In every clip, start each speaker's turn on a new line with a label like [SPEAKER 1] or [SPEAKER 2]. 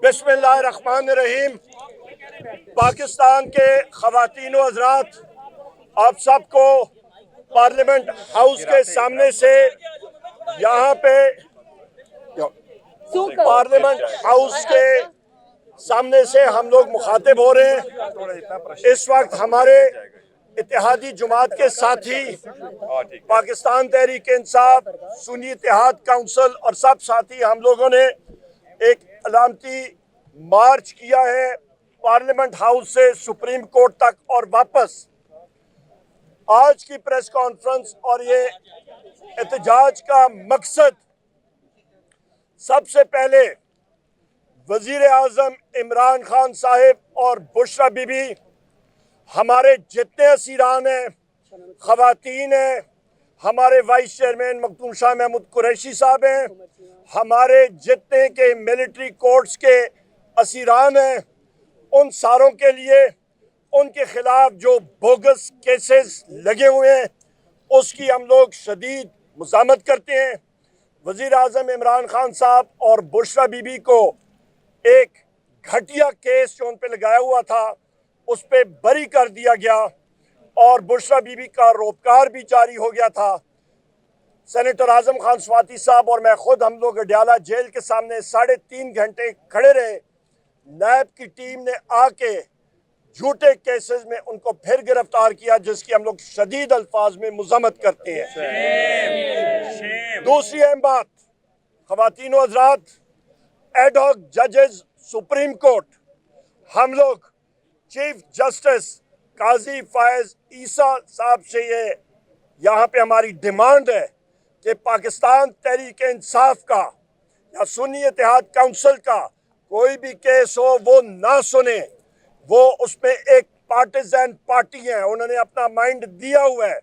[SPEAKER 1] बिस्मिल्लाहिर्रहमानिर्रहीम। पाकिस्तान के ख़वातीन व हज़रात, आप सबको पार्लियामेंट हाउस के सामने से यहाँ पे पार्लियामेंट हाउस के सामने से हम लोग मुखातिब हो रहे हैं। इस वक्त हमारे इत्तेहादी जमात के साथी पाकिस्तान तहरीक इंसाफ, सुन्नी इत्तेहाद काउंसिल और सब साथी हम लोगों ने एक अलामती मार्च किया है पार्लियामेंट हाउस से सुप्रीम कोर्ट तक और वापस। आज की प्रेस कॉन्फ्रेंस और ये एहतजाज का मकसद सबसे पहले वजीर आज़म इमरान खान साहिब और बुशरा बीबी, हमारे जितने असीरान हैं, ख़वातीन हैं, हमारे वाइस चेयरमैन मखदूम शाह महमूद कुरैशी साहब हैं, हमारे जितने के मिलिट्री कोर्ट्स के असीरान हैं, उन सारों के लिए उनके ख़िलाफ़ जो बोगस केसेस लगे हुए हैं उसकी हम लोग शदीद मुज़ामत करते हैं। वज़ीर आज़म इमरान खान साहब और बुशरा बीबी को एक घटिया केस जो उन पर लगाया हुआ था उस पर बरी कर दिया गया और बुशरा बीबी का रोपकार भी जारी हो गया था। सेनेटर आज़म खान स्वाति साहब और मैं खुद हम लोग अडयाला जेल के सामने 3.5 घंटे खड़े रहे। नैब की टीम ने आके झूठे केसेस में उनको फिर गिरफ्तार किया, जिसकी हम लोग शदीद अल्फाज में मुज़ामत करते हैं। दूसरी अहम बात, ख़वातीन व हज़रात, एडहॉक जजेस सुप्रीम कोर्ट, हम लोग चीफ जस्टिस काजी फायज ईसा साहब से ये यहाँ पे हमारी डिमांड है कि पाकिस्तान तहरीक इंसाफ का या सुन्नी इत्तेहाद काउंसिल का कोई भी केस हो वो ना सुने। वो उसमें एक पार्टिजन पार्टी है, उन्होंने अपना माइंड दिया हुआ है।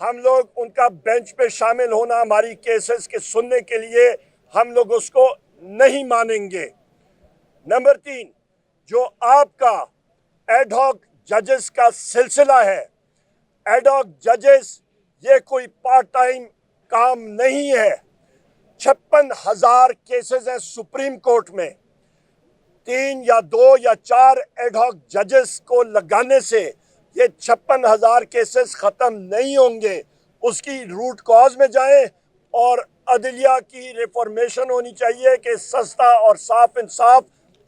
[SPEAKER 1] हम लोग उनका बेंच पे शामिल होना हमारी केसेस के सुनने के लिए हम लोग उसको नहीं मानेंगे। नंबर 3, जो आपका एडहॉक जजेस का सिलसिला है, एडहॉक जजेस ये कोई पार्ट टाइम काम नहीं है। 56,000 केसेस हैं सुप्रीम कोर्ट में। 3 या 2 या 4 एडहॉक जजेस को लगाने से ये 56,000 केसेस ख़त्म नहीं होंगे। उसकी रूट कॉज में जाएं और अदलिया की रिफॉर्मेशन होनी चाहिए कि सस्ता और साफ इंसाफ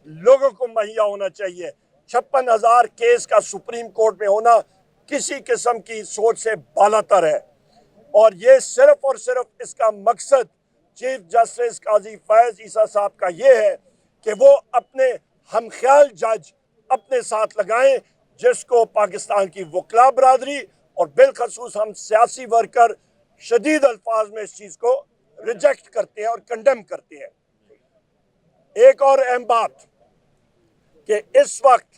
[SPEAKER 1] लोगों को मुहैया होना चाहिए। 56,000 केस का सुप्रीम कोर्ट में होना किसी किस्म की सोच से बालातर है और ये सिर्फ और सिर्फ इसका मकसद चीफ जस्टिस काजी फैज ईसा साहब का ये है कि वो अपने हमख्याल जज अपने साथ लगाएं, जिसको पाकिस्तान की वकला बरादरी और बिलखसूस हम सियासी वर्कर शदीद अल्फाज में इस चीज़ को रिजेक्ट करते हैं और कंडेम करते हैं। एक और अहम बात कि इस वक्त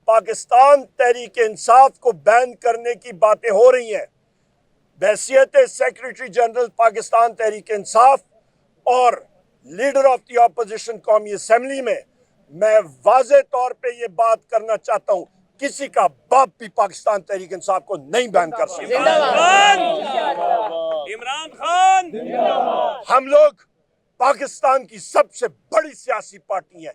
[SPEAKER 1] पाकिस्तान तहरीक इंसाफ को बैन करने की बातें हो रही हैं। बहैसियत सेक्रेटरी जनरल पाकिस्तान तहरीक इंसाफ और लीडर ऑफ द अपोजिशन कौमी असेंबली में मैं वाज़े तौर पे ये बात करना चाहता हूँ, किसी का बाप भी पाकिस्तान तहरीक इंसाफ को नहीं बैन कर सकता।
[SPEAKER 2] इमरान खान
[SPEAKER 1] हम लोग पाकिस्तान की सबसे बड़ी सियासी पार्टी है।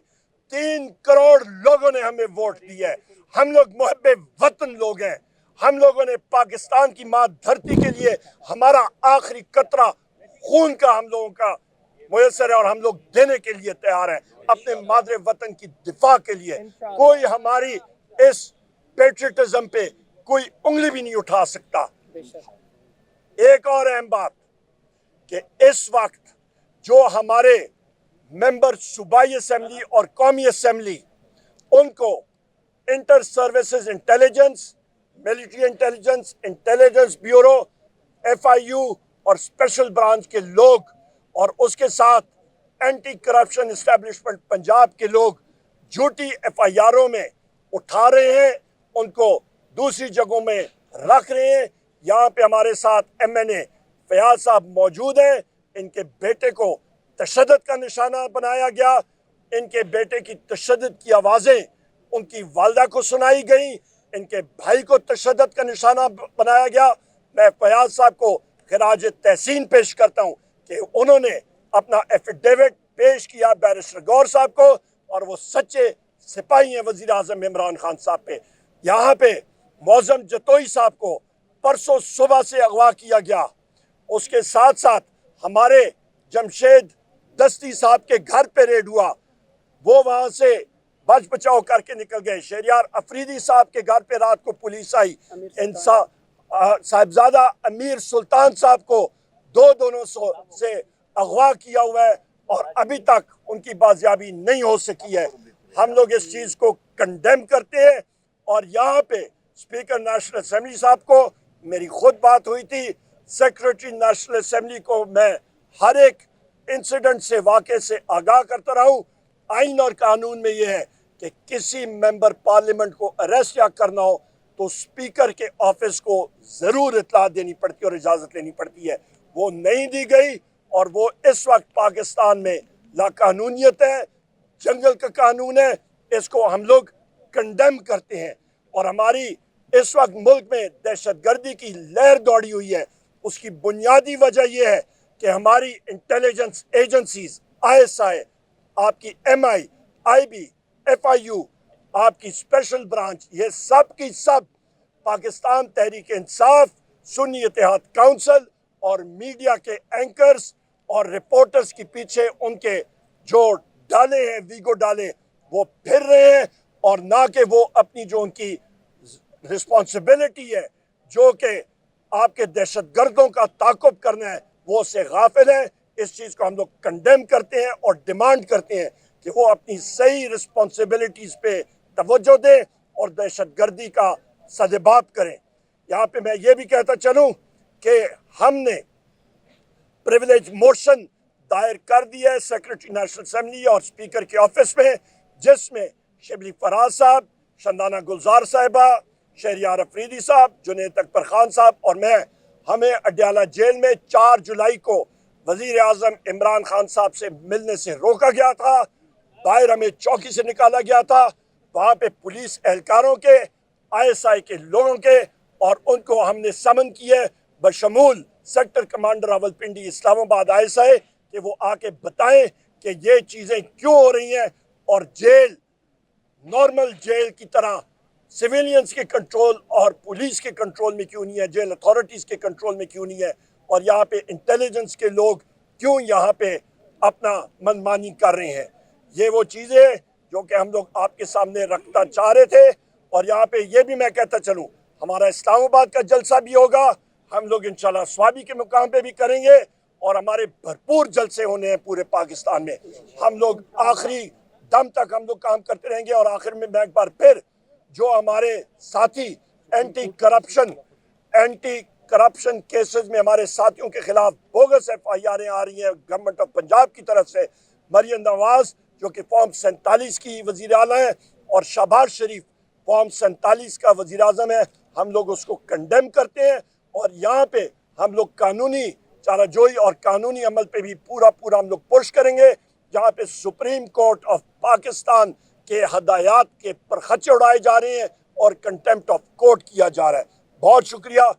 [SPEAKER 1] 3 करोड़ लोगों ने हमें वोट दिया है। हम लोग मुहब्बे वतन लोग हैं। हम लोगों ने पाकिस्तान की माँ धरती के लिए हमारा आखिरी कतरा खून का हम लोगों का मुयस्सर है और हम लोग देने के लिए तैयार हैं अपने मादरे वतन की दिफा के लिए। कोई हमारी इस पेट्रियटिज्म पे कोई उंगली भी नहीं उठा सकता। एक और अहम बात कि इस वक्त जो हमारे मेंबर सूबाई असेंबली और कौमी असेंबली, उनको inter services intelligence, military intelligence, intelligence bureau, FIU और स्पेशल ब्रांच के लोग और उसके साथ एंटी करप्शन इस्टेब्लिशमेंट पंजाब के लोग झूठी FIRों में उठा रहे हैं, उनको दूसरी जगहों में रख रहे हैं। यहाँ पे हमारे साथ MNA फयाज साहब मौजूद हैं। इनके बेटे को तशद्दुद का निशाना बनाया गया। इनके बेटे की तशद्दुद की आवाज़ें उनकी वालदा को सुनाई गई। इनके भाई को तशद्दुद का निशाना बनाया गया। मैं फयाज साहब को खिराज तहसीन पेश करता हूँ कि उन्होंने अपना एफिडेविट पेश किया बैरिस्टर गौर साहब को اور وہ سچے سپاہی ہیں وزیر اعظم عمران خان صاحب پہ۔ یہاں پہ معظم جتوئی صاحب کو پرسوں صبح سے اغوا کیا گیا، اس کے ساتھ ساتھ ہمارے جمشید دستی صاحب کے گھر پہ ریڈ ہوا، وہ وہاں سے بچ بچاؤ کر کے نکل گئے۔ شہریار افریدی صاحب کے گھر پہ رات کو پولیس آئی، صاحبزادہ امیر سلطان صاحب کو دونوں سے اغوا کیا ہوا ہے اور ابھی تک ان کی بازیابی نہیں ہو سکی ہے۔ ہم لوگ اس چیز کو کنڈیم کرتے ہیں اور یہاں پہ اسپیکر نیشنل اسمبلی صاحب کو میری خود بات ہوئی تھی، سیکرٹری نیشنل اسمبلی کو میں ہر ایک انسیڈنٹ سے واقعے سے آگاہ کرتا رہا ہوں۔ آئین اور قانون میں یہ ہے کہ کسی ممبر پارلیمنٹ کو اریسٹ یا کرنا ہو تو اسپیکر کے آفس کو ضرور اطلاع دینی پڑتی ہے اور اجازت لینی پڑتی ہے، وہ نہیں دی گئی اور وہ اس وقت پاکستان میں لاقانونیت ہے، جنگل کا قانون ہے، اس کو ہم لوگ کنڈیم کرتے ہیں۔ اور ہماری اس وقت ملک میں دہشت گردی کی لہر دوڑی ہوئی ہے، اس کی بنیادی وجہ یہ ہے کہ ہماری انٹیلیجنس ایجنسیز ISI، آپ کی MI، IB، FIU، آپ کی اسپیشل برانچ، یہ سب کی سب پاکستان تحریک انصاف، سنی اتحاد کونسل اور میڈیا کے اینکرز اور رپورٹرز کے پیچھے ان کے جو ڈالے ہیں ویگو ڈالے وہ پھر رہے ہیں، اور نہ کہ وہ اپنی جو ان کی رسپانسبلٹی ہے جو کہ آپ کے دہشت گردوں کا تعاقب کرنا ہے وہ سے غافل ہے۔ اس چیز کو ہم لوگ کنڈیم کرتے ہیں اور ڈیمانڈ کرتے ہیں کہ وہ اپنی صحیح رسپانسبلٹیز پہ توجہ دیں اور دہشت گردی کا سدباب کریں۔ یہاں پہ میں یہ بھی کہتا چلوں کہ ہم نے پریویلیج موشن دائر کر دیا ہے سیکرٹری نیشنل اسمبلی اور اسپیکر کے آفس میں، جس میں شبلی فراز صاحب، شندانہ گلزار صاحبہ، شہریار افریدی صاحب، جنید اکبر خان صاحب اور میں، ہمیں اڈیالہ جیل میں 4 جولائی کو وزیر اعظم عمران خان صاحب سے ملنے سے روکا گیا تھا، باہر ہمیں چوکی سے نکالا گیا تھا، وہاں پہ پولیس اہلکاروں کے، ISI کے لوگوں کے، اور ان کو ہم نے سمن کیے بشمول سیکٹر کمانڈر راولپنڈی اسلام آباد ISI کہ وہ آ کے بتائیں کہ یہ چیزیں کیوں ہو رہی ہیں اور جیل نارمل جیل کی طرح سویلینز کے کنٹرول اور پولیس کے کنٹرول میں کیوں نہیں ہے، جیل اتھارٹیز کے کنٹرول میں کیوں نہیں ہے، اور یہاں پہ انٹیلیجنس کے لوگ کیوں یہاں پہ اپنا منمانی کر رہے ہیں۔ یہ وہ چیزیں جو کہ ہم لوگ آپ کے سامنے رکھنا چاہ رہے تھے۔ اور یہاں پہ یہ بھی میں کہتا چلوں، ہمارا اسلام آباد کا جلسہ بھی ہوگا، ہم لوگ انشاءاللہ سوابی کے مقام پہ بھی کریں گے، اور ہمارے بھرپور جلسے ہونے ہیں پورے پاکستان میں۔ ہم لوگ آخری دم تک ہم لوگ کام کرتے رہیں گے، اور آخر میں ایک بار پھر جو ہمارے ساتھی اینٹی کرپشن کیسز میں ہمارے ساتھیوں کے خلاف بوگس FIR آ رہی ہیں گورنمنٹ آف پنجاب کی طرف سے، مریم نواز جو کہ فارم 47 کی وزیر اعلیٰ ہیں اور شہباز شریف فارم 47 کا وزیر اعظم ہے، ہم لوگ اس کو کنڈیم کرتے ہیں، اور یہاں پہ ہم لوگ قانونی چارہ جوئی اور قانونی عمل پہ بھی پورا ہم لوگ پش کریں گے، جہاں پہ سپریم کورٹ آف پاکستان کے ہدایات کے پرخچے اڑائے جا رہے ہیں اور کنٹیمپٹ آف کورٹ کیا جا رہا ہے۔ بہت شکریہ۔